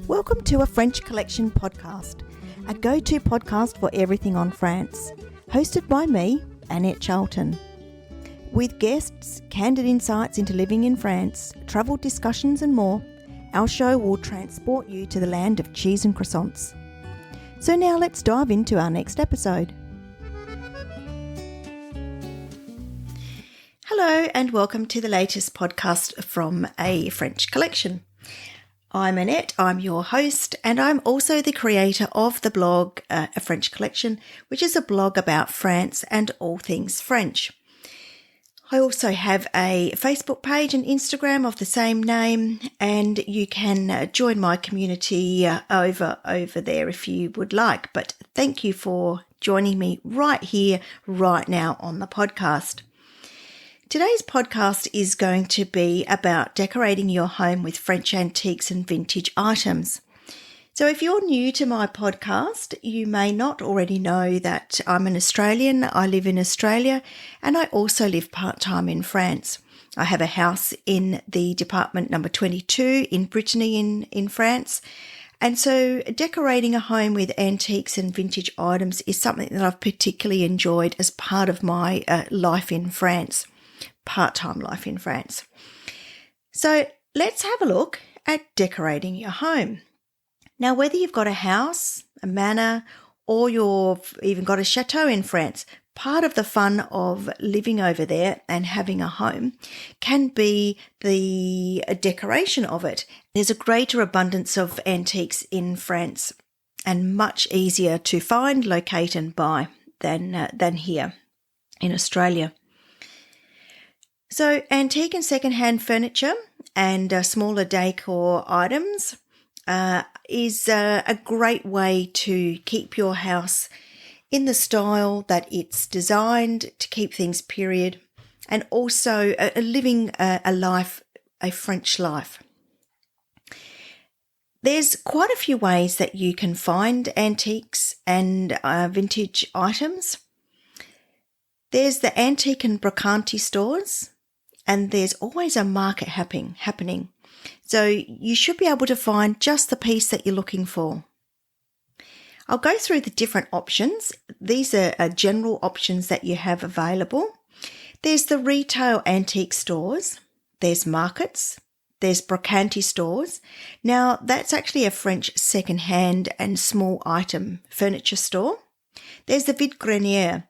Welcome to a French Collection podcast, a go-to podcast for everything on France, hosted by me, Annette Charlton. With guests, candid insights into living in France, travel discussions and more, our show will transport you to the land of cheese and croissants. So now let's dive into our next episode. Hello and welcome to the latest podcast from A French Collection. I'm Annette, I'm your host, and I'm also the creator of the blog A French Collection, which is a blog about France and all things French. I also have a Facebook page and Instagram of the same name, and you can join my community over there if you would like. But thank you for joining me right here, right now on the podcast. Today's podcast is going to be about decorating your home with French antiques and vintage items. So if you're new to my podcast, you may not already know that I'm an Australian. I live in Australia and I also live part-time in France. I have a house in the department number 22 in Brittany in France. And so decorating a home with antiques and vintage items is something that I've particularly enjoyed as part of my life in France. Part-time life in France. So let's have a look at decorating your home. Now, whether you've got a house, a manor, or you've even got a chateau in France, part of the fun of living over there and having a home can be the decoration of it. There's a greater abundance of antiques in France and much easier to find, locate and buy than here in Australia. So antique and second-hand furniture and smaller decor items is a great way to keep your house in the style that it's designed, to keep things period, and also living a life, a French life. There's quite a few ways that you can find antiques and vintage items. There's the antique and brocanti stores. And there's always a market happening. So you should be able to find just the piece that you're looking for. I'll go through the different options. These are general options that you have available. There's the retail antique stores. There's markets. There's brocanti stores. Now, that's actually a French second-hand and small item furniture store. There's the vide-grenier.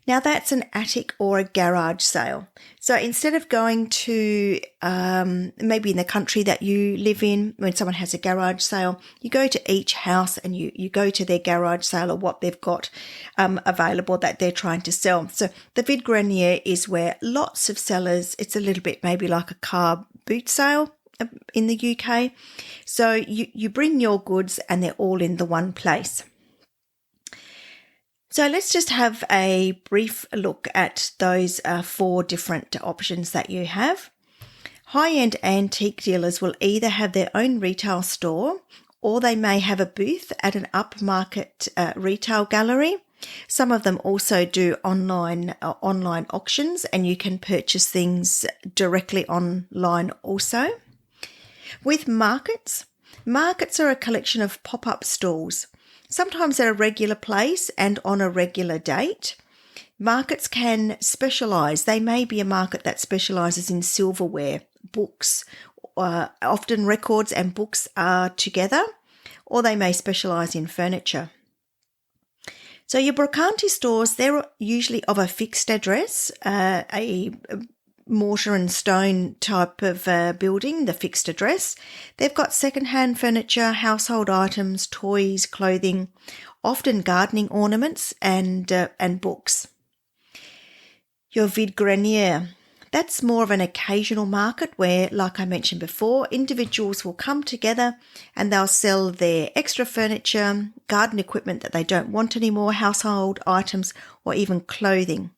Now that's an attic or a garage sale. So instead of going to maybe in the country that you live in, when someone has a garage sale, you go to each house and you go to their garage sale or what they've got available that they're trying to sell. So the vide-grenier is where lots of sellers, it's a little bit maybe like a car boot sale in the UK. So you bring your goods and they're all in the one place. So let's just have a brief look at those 4 different options that you have. High-end antique dealers will either have their own retail store or they may have a booth at an upmarket retail gallery. Some of them also do online auctions and you can purchase things directly online also. With markets are a collection of pop-up stalls. Sometimes at a regular place and on a regular date. Markets can specialise. They may be a market that specialises in silverware, books, often records and books are together, or they may specialise in furniture. So your brocanti stores, they're usually of a fixed address, a mortar and stone type of building, the fixed address. They've got second-hand furniture, household items, toys, clothing, often gardening ornaments and books. Your vide-grenier, that's more of an occasional market where, like I mentioned before, individuals will come together and they'll sell their extra furniture, garden equipment that they don't want anymore, household items, or even clothing.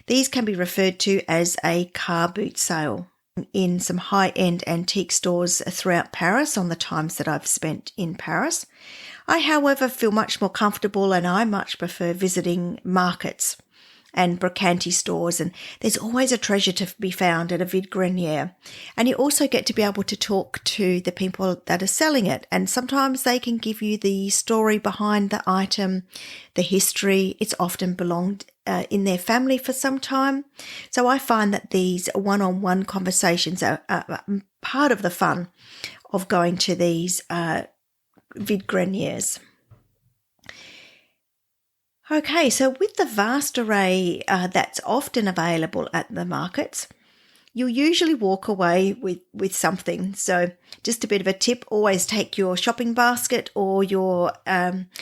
These can be referred to as a car boot sale in some high-end antique stores throughout Paris on the times that I've spent in Paris. I, however, feel much more comfortable and I much prefer visiting markets. and brocanti stores, and there's always a treasure to be found at a vide grenier. And you also get to be able to talk to the people that are selling it, and sometimes they can give you the story behind the item, the history. It's often belonged in their family for some time. So I find that these one-on-one conversations are part of the fun of going to these vide greniers. Okay, so with the vast array that's often available at the markets, you'll usually walk away with something. So just a bit of a tip, always take your shopping basket or your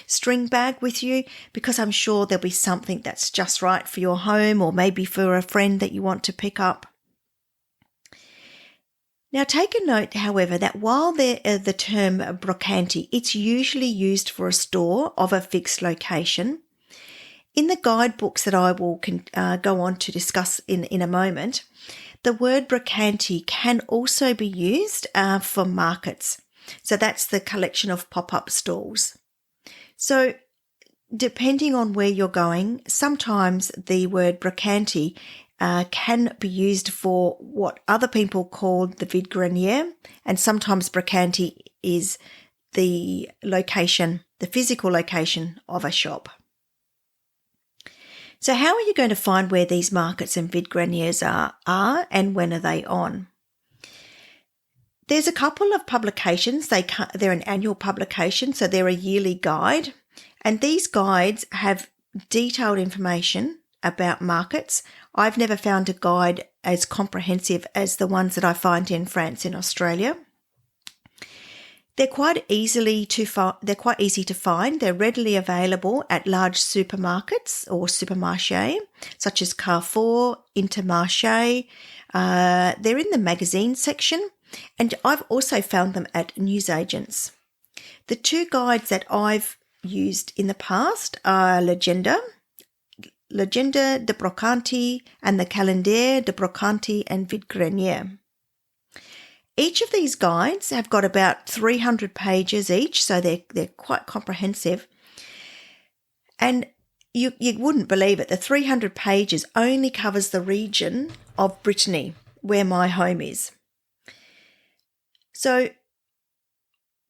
string bag with you, because I'm sure there'll be something that's just right for your home or maybe for a friend that you want to pick up. Now take a note, however, that while the term brocanti, it's usually used for a store of a fixed location. In the guidebooks that I will go on to discuss in a moment, the word brocanti can also be used for markets. So that's the collection of pop-up stalls. So depending on where you're going, sometimes the word brocanti can be used for what other people call the vide grenier, and sometimes brocanti is the location, the physical location of a shop. So how are you going to find where these markets and vide greniers are and when are they on? There's a couple of publications. They're an annual publication, so they're a yearly guide. And these guides have detailed information about markets. I've never found a guide as comprehensive as the ones that I find in France and Australia. They're quite easy to find. They're readily available at large supermarkets or supermarché, such as Carrefour, Intermarché. They're in the magazine section, and I've also found them at newsagents. The two guides that I've used in the past are L'Agenda de Brocanti and the Calendrier de Brocanti and Vide Grenier. Each of these guides have got about 300 pages each, so they're quite comprehensive. And you wouldn't believe it, the 300 pages only covers the region of Brittany, where my home is. So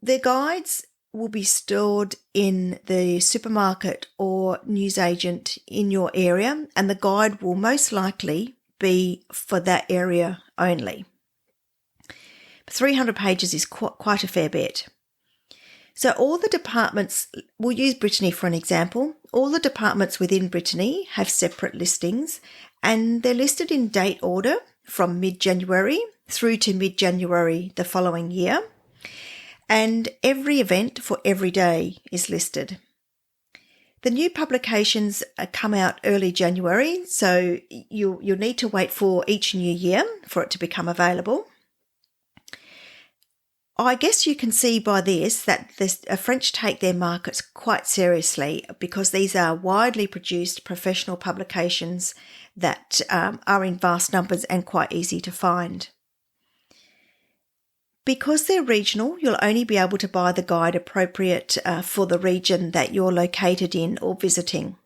the guides will be stored in the supermarket or newsagent in your area, and the guide will most likely be for that area only. 300 pages is quite a fair bit. So all the departments, we'll use Brittany for an example, all the departments within Brittany have separate listings, and they're listed in date order from mid-January through to mid-January the following year. And every event for every day is listed. The new publications come out early January, so you'll need to wait for each new year for it to become available. I guess you can see by this that the French take their markets quite seriously, because these are widely produced professional publications that are in vast numbers and quite easy to find. Because they're regional, you'll only be able to buy the guide appropriate for the region that you're located in or visiting.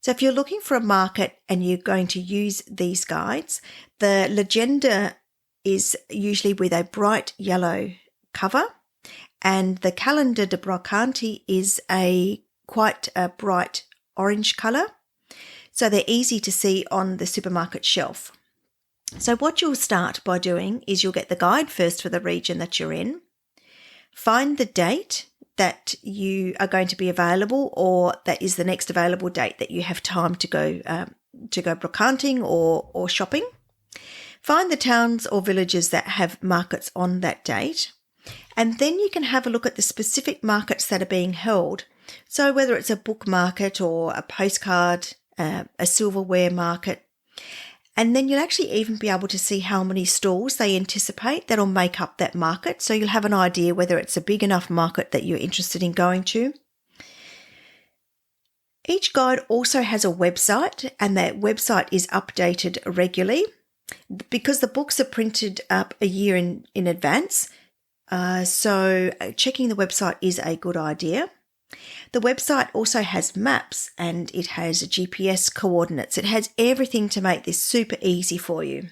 So if you're looking for a market and you're going to use these guides, the L'Agenda is usually with a bright yellow cover, and the Calendrier de Brocanti is quite a bright orange colour, so they're easy to see on the supermarket shelf. So what you'll start by doing is you'll get the guide first for the region that you're in, find the date that you are going to be available, or that is the next available date that you have time to go brocanting or shopping. Find the towns or villages that have markets on that date, and then you can have a look at the specific markets that are being held. So whether it's a book market or a postcard, a silverware market, and then you'll actually even be able to see how many stalls they anticipate that'll make up that market. So you'll have an idea whether it's a big enough market that you're interested in going to. Each guide also has a website, and that website is updated regularly. Because the books are printed up a year in advance, so checking the website is a good idea. The website also has maps and it has GPS coordinates. It has everything to make this super easy for you.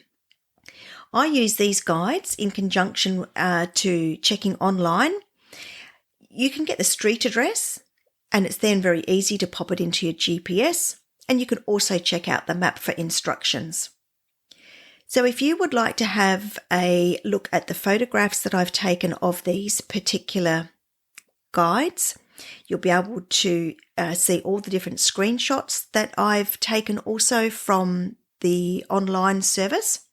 I use these guides in conjunction to checking online. You can get the street address and it's then very easy to pop it into your GPS, and you can also check out the map for instructions. So if you would like to have a look at the photographs that I've taken of these particular guides, you'll be able to see all the different screenshots that I've taken also from the online service.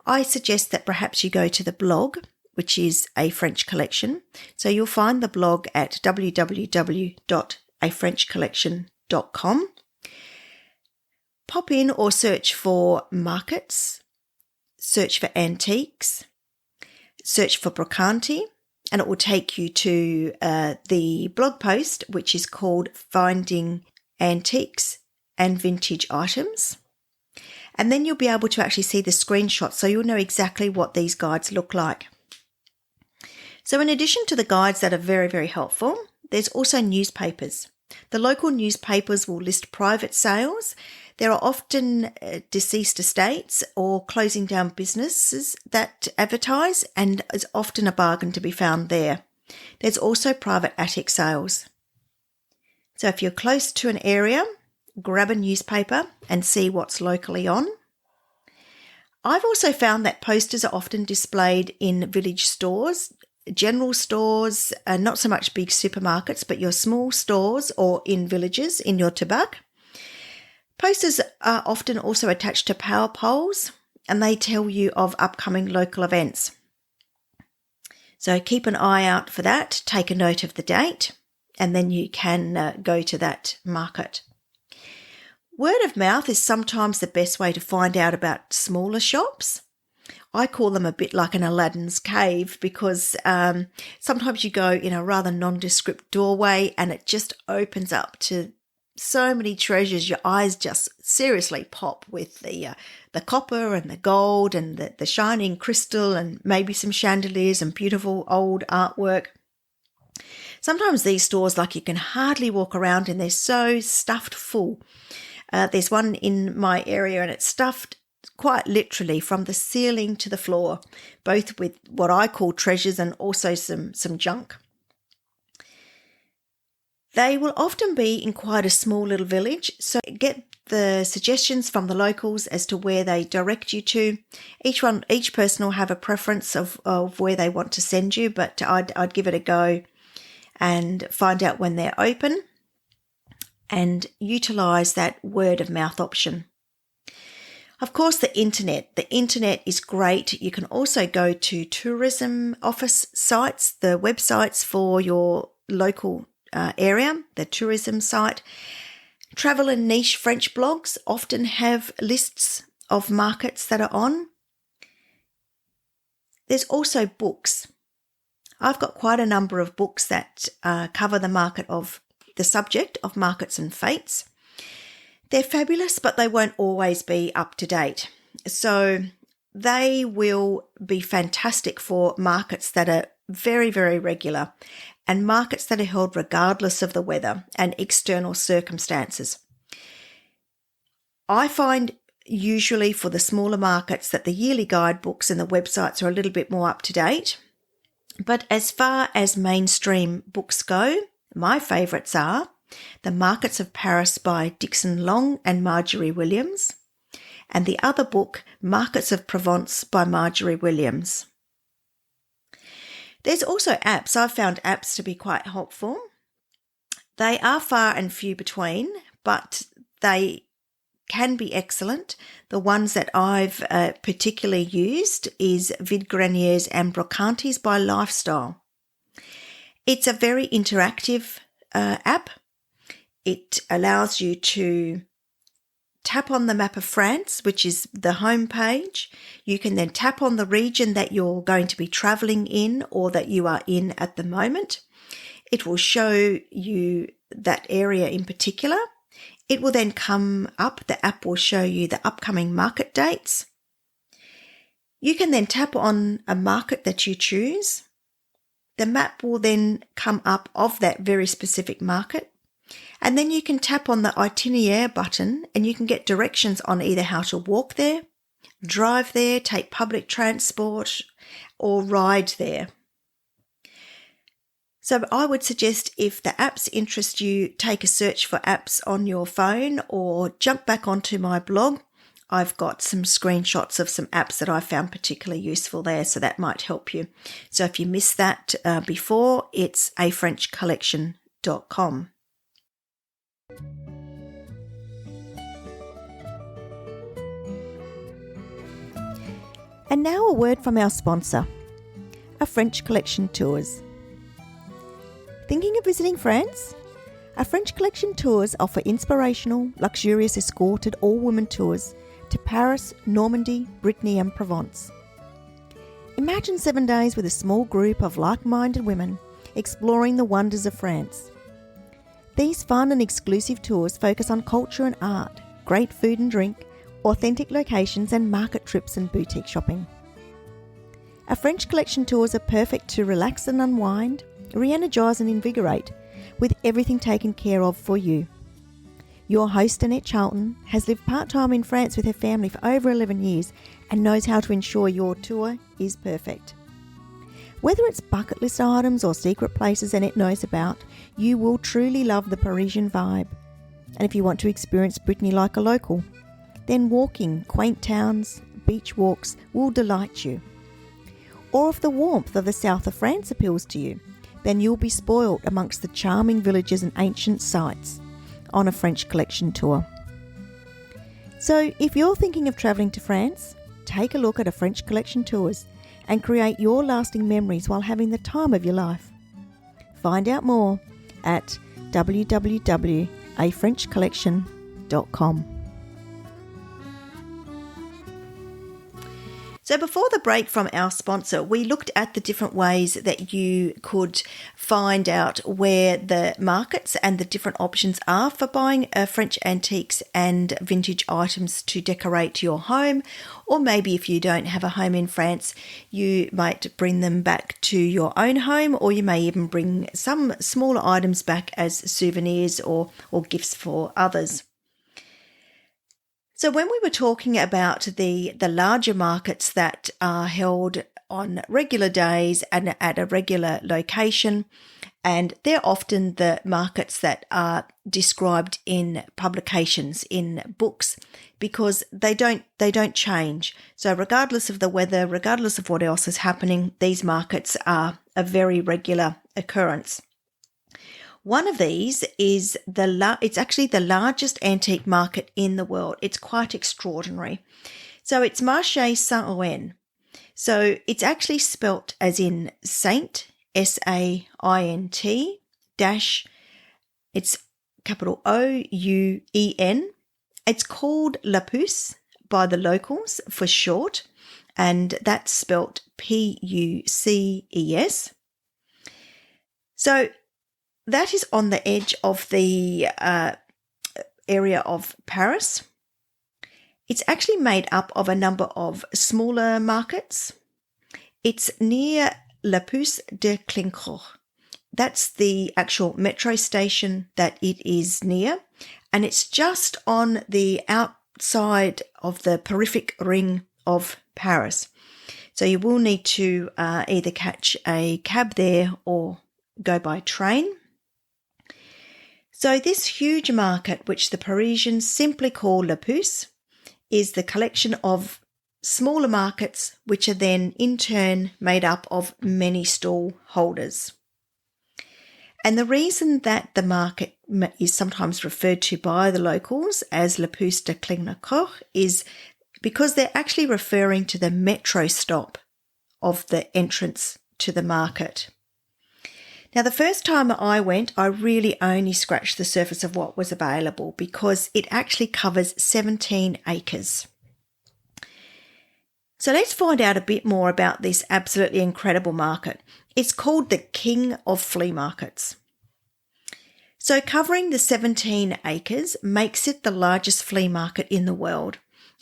I suggest that perhaps you go to the blog, which is A French Collection. So you'll find the blog at www.afrenchcollection.com. Pop in or search for markets, search for antiques, search for brocanti, and it will take you to the blog post, which is called Finding Antiques and Vintage Items. And then you'll be able to actually see the screenshots, so you'll know exactly what these guides look like. So in addition to the guides that are very, very helpful, there's also newspapers. The local newspapers will list private sales. There are often deceased estates or closing down businesses that advertise, and is often a bargain to be found there. There's also private attic sales. So if you're close to an area, grab a newspaper and see what's locally on. I've also found that posters are often displayed in village stores, general stores, not so much big supermarkets, but your small stores or in villages in your tabak. Posters are often also attached to power poles, and they tell you of upcoming local events. So keep an eye out for that, take a note of the date, and then you can go to that market. Word of mouth is sometimes the best way to find out about smaller shops. I call them a bit like an Aladdin's cave because sometimes you go in a rather nondescript doorway and it just opens up to so many treasures. Your eyes just seriously pop with the copper and the gold and the shining crystal and maybe some chandeliers and beautiful old artwork. Sometimes these stores, like, you can hardly walk around and they're so stuffed full. There's one in my area and it's stuffed quite literally from the ceiling to the floor, both with what I call treasures and also some junk. They will often be in quite a small little village, so get the suggestions from the locals as to where they direct you to. Each person will have a preference of where they want to send you, but I'd give it a go and find out when they're open and utilise that word of mouth option. Of course, the internet. The internet is great. You can also go to tourism office sites, the websites for your local area, the tourism site. Travel and niche French blogs often have lists of markets that are on. There's also books. I've got quite a number of books that cover the subject of markets and fates. They're fabulous, but they won't always be up to date. So they will be fantastic for markets that are very, very regular and markets that are held regardless of the weather and external circumstances. I find usually for the smaller markets that the yearly guidebooks and the websites are a little bit more up to date. But as far as mainstream books go, my favourites are The Markets of Paris by Dixon Long and Marjorie Williams, and the other book, Markets of Provence by Marjorie Williams. There's also apps. I've found apps to be quite helpful. They are far and few between, but they can be excellent. The ones that I've particularly used is Vid Granier's and Brocanti's by Lifestyle. It's a very interactive app. It allows you to tap on the map of France, which is the home page. You can then tap on the region that you're going to be travelling in or that you are in at the moment. It will show you that area in particular. It will then come up. The app will show you the upcoming market dates. You can then tap on a market that you choose. the map will then come up of that very specific market. And then you can tap on the itinéraire button and you can get directions on either how to walk there, drive there, take public transport, or ride there. So I would suggest if the apps interest you, take a search for apps on your phone or jump back onto my blog. I've got some screenshots of some apps that I found particularly useful there, so that might help you. So if you missed that before, it's afrenchcollection.com. And now a word from our sponsor, A French Collection Tours. Thinking of visiting France? A French Collection Tours offer inspirational, luxurious escorted all-women tours to Paris, Normandy, Brittany and Provence. Imagine 7 days with a small group of like-minded women exploring the wonders of France. These fun and exclusive tours focus on culture and art, great food and drink, authentic locations and market trips and boutique shopping. A French Collection Tours are perfect to relax and unwind, re-energise and invigorate, with everything taken care of for you. Your host, Annette Charlton, has lived part-time in France with her family for over 11 years and knows how to ensure your tour is perfect. Whether it's bucket list items or secret places Annette knows about, you will truly love the Parisian vibe. And if you want to experience Brittany like a local, then walking quaint towns, beach walks will delight you. Or if the warmth of the south of France appeals to you, then you'll be spoiled amongst the charming villages and ancient sites on a French Collection tour. So if you're thinking of travelling to France, take a look at A French Collection Tours and create your lasting memories while having the time of your life. Find out more at www.afrenchcollection.com. So before the break from our sponsor, we looked at the different ways that you could find out where the markets and the different options are for buying French antiques and vintage items to decorate your home. Or maybe if you don't have a home in France, you might bring them back to your own home, or you may even bring some smaller items back as souvenirs or gifts for others. So when we were talking about the larger markets that are held on regular days and at a regular location, and they're often the markets that are described in publications, in books, because they don't change. So regardless of the weather, regardless of what else is happening, these markets are a very regular occurrence. One of these is it's actually the largest antique market in the world. It's quite extraordinary. So it's Marché Saint-Ouen. So it's actually spelt as in Saint, S-A-I-N-T, dash, it's capital O-U-E-N. It's called La Puce by the locals for short, and that's spelt P-U-C-E-S. So that is on the edge of the area of Paris. It's actually made up of a number of smaller markets. It's near La Puce de Clignancourt. That's the actual metro station that it is near, and it's just on the outside of the peripheric ring of Paris. So you will need to either catch a cab there or go by train. So this huge market, which the Parisians simply call La Puce, is the collection of smaller markets, which are then in turn made up of many stall holders. And the reason that the market is sometimes referred to by the locals as La Puce de Clignancourt is because they're actually referring to the metro stop of the entrance to the market. Now, the first time I went, I really only scratched the surface of what was available because it actually covers 17 acres. So let's find out a bit more about this absolutely incredible market. It's called the King of Flea Markets. So covering the 17 acres makes it the largest flea market in the world,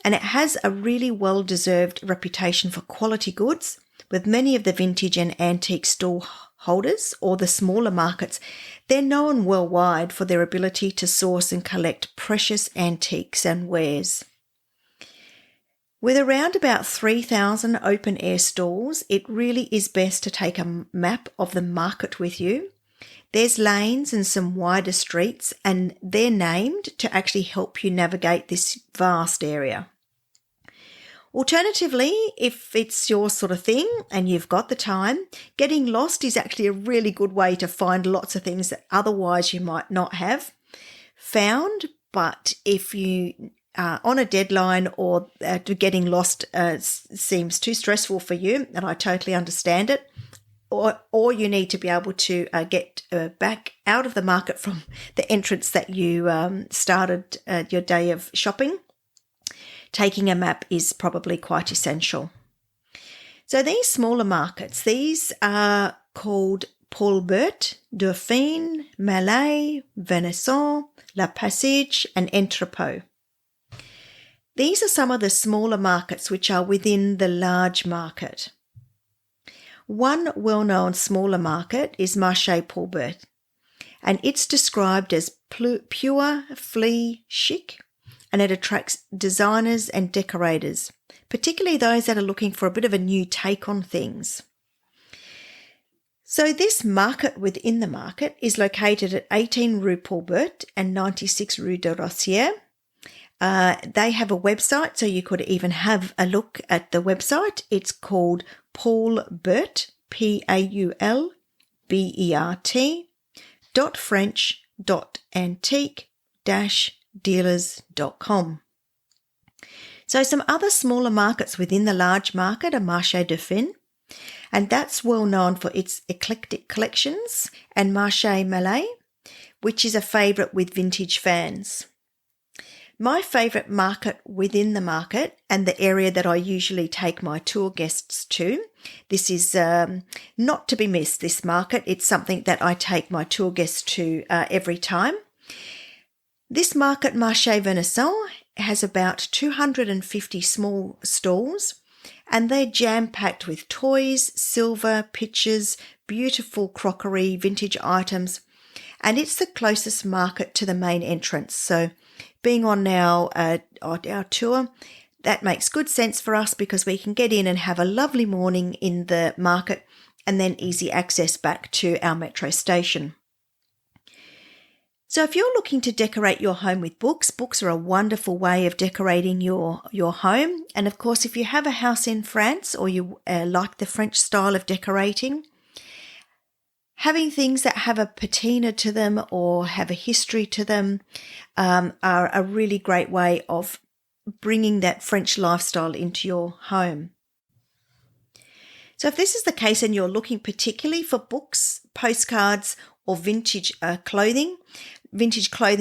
and it has a really well-deserved reputation for quality goods, with many of the vintage and antique stall holders or the smaller markets, they're known worldwide for their ability to source and collect precious antiques and wares. With around about 3,000 open-air stalls, it really is best to take a map of the market with you. There's lanes and some wider streets, and they're named to actually help you navigate this vast area. Alternatively, if it's your sort of thing and you've got the time, getting lost is actually a really good way to find lots of things that otherwise you might not have found. But if you are on a deadline or getting lost seems too stressful for you, and I totally understand it, or you need to be able to get back out of the market from the entrance that you started your day of shopping, taking a map is probably quite essential. So these smaller markets, these are called Paul Bert, Dauphine, Malais, Venison, La Passage and Entrepot. These are some of the smaller markets which are within the large market. One well-known smaller market is Marché Paul Bert, and it's described as pure flea chic, and it attracts designers and decorators, particularly those that are looking for a bit of a new take on things. So this market within the market is located at 18 Rue Paul Bert and 96 Rue de Rossière. They have a website, so you could even have a look at the website. It's called Paul Bert, PAULBERT .French.antique-dealers.com. So some other smaller markets within the large market are Marché Dauphine, and that's well known for its eclectic collections, and Marché Malais, which is a favourite with vintage fans. My favourite market within the market, and the area that I usually take my tour guests to, this is not to be missed, this market. It's something that I take my tour guests to every time. This market, Marché Venison, has about 250 small stalls, and they're jam-packed with toys, silver, pictures, beautiful crockery, vintage items, and it's the closest market to the main entrance. So being on our tour, that makes good sense for us because we can get in and have a lovely morning in the market and then easy access back to our metro station. So if you're looking to decorate your home with books, books are a wonderful way of decorating your home. And of course, if you have a house in France or you like the French style of decorating, having things that have a patina to them or have a history to them are a really great way of bringing that French lifestyle into your home. So if this is the case and you're looking particularly for books, postcards, or vintage clothing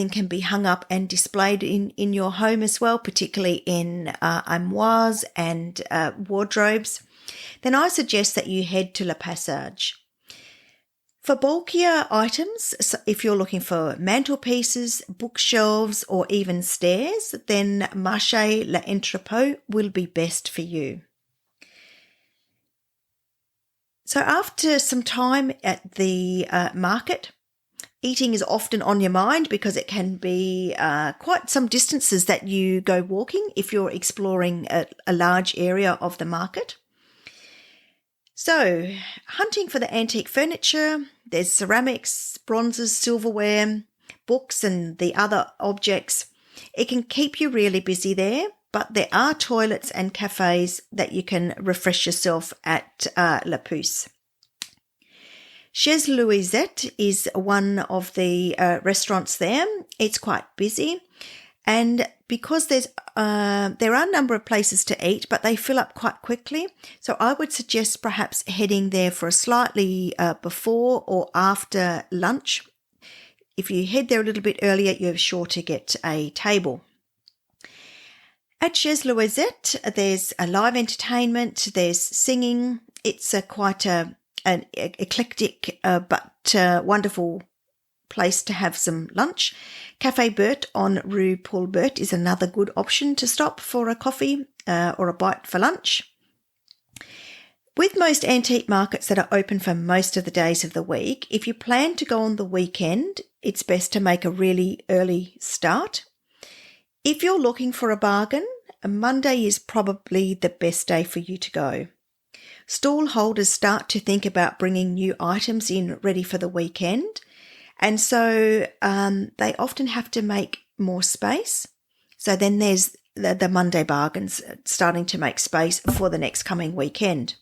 can be hung up and displayed in your home as well, particularly in armoires and wardrobes, then I suggest that you head to La Passage. For bulkier items, so if you're looking for mantelpieces, bookshelves, or even stairs, then Marché L'Entrepôt will be best for you. So after some time at the market, eating is often on your mind because it can be quite some distances that you go walking if you're exploring a large area of the market. So, hunting for the antique furniture, there's ceramics, bronzes, silverware, books and the other objects. It can keep you really busy there, but there are toilets and cafes that you can refresh yourself at La Puce. Chez Louisette is one of the restaurants there. It's quite busy, and because there are a number of places to eat, but they fill up quite quickly. So I would suggest perhaps heading there for a slightly before or after lunch. If you head there a little bit earlier, you're sure to get a table. At Chez Louisette, there's a live entertainment, there's singing. It's quite an eclectic but wonderful place to have some lunch. Café Bert on Rue Paul Bert is another good option to stop for a coffee or a bite for lunch. With most antique markets that are open for most of the days of the week, if you plan to go on the weekend, it's best to make a really early start. If you're looking for a bargain, a Monday is probably the best day for you to go. Stall holders start to think about bringing new items in ready for the weekend, and so they often have to make more space. So then there's the Monday bargains starting to make space for the next coming weekend.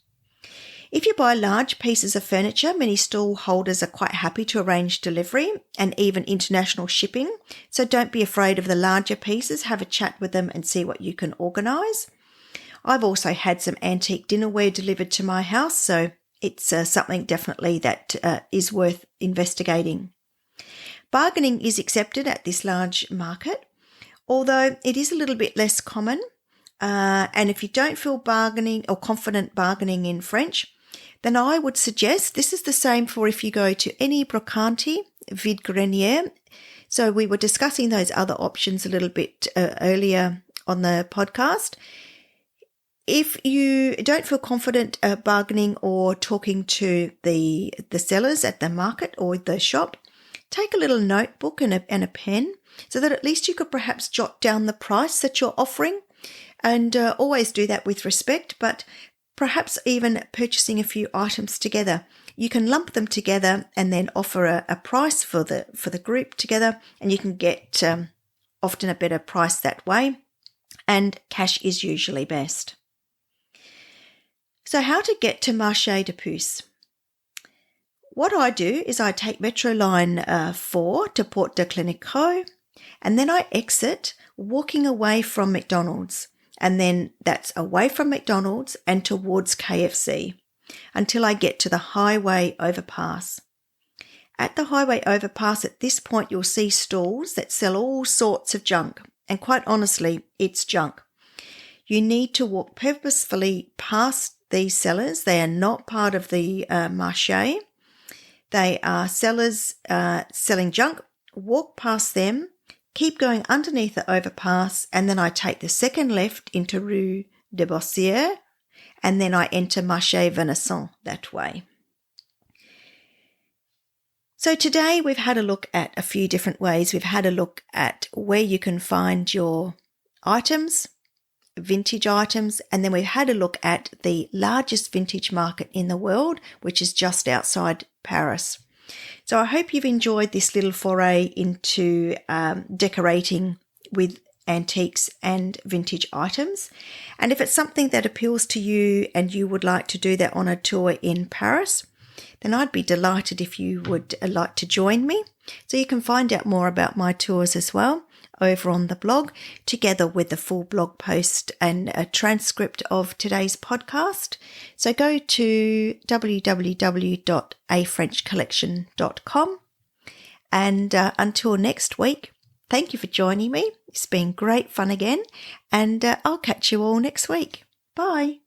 If you buy large pieces of furniture, many stall holders are quite happy to arrange delivery and even international shipping. So don't be afraid of the larger pieces. Have a chat with them and see what you can organise. I've also had some antique dinnerware delivered to my house, so it's something definitely that is worth investigating. Bargaining is accepted at this large market, although it is a little bit less common. And if you don't feel bargaining or confident bargaining in French, then I would suggest this is the same for if you go to any brocante, vide grenier. So we were discussing those other options a little bit earlier on the podcast. If you don't feel confident bargaining or talking to the sellers at the market or the shop, take a little notebook and a pen so that at least you could perhaps jot down the price that you're offering, and always do that with respect, but perhaps even purchasing a few items together. You can lump them together and then offer a price for the group together, and you can get often a better price that way, and cash is usually best. So how to get to Marché de Puces? What I do is I take Metro Line 4 to Porte de Clinicourt, and then I exit walking away from McDonald's. And then that's away from McDonald's and towards KFC until I get to the highway overpass. At the highway overpass, at this point, you'll see stalls that sell all sorts of junk. And quite honestly, it's junk. You need to walk purposefully past these sellers. They are not part of the marché. They are sellers selling junk. Walk past them. Keep going underneath the overpass, and then I take the second left into Rue de Bossière, and then I enter Marché Venanson that way. So today we've had a look at a few different ways. We've had a look at where you can find your items, vintage items, and then we've had a look at the largest vintage market in the world, which is just outside Paris. So I hope you've enjoyed this little foray into decorating with antiques and vintage items. And if it's something that appeals to you and you would like to do that on a tour in Paris, then I'd be delighted if you would like to join me. So you can find out more about my tours as well over on the blog, together with the full blog post and a transcript of today's podcast. So go to www.afrenchcollection.com. And until next week, thank you for joining me. It's been great fun again, and I'll catch you all next week. Bye.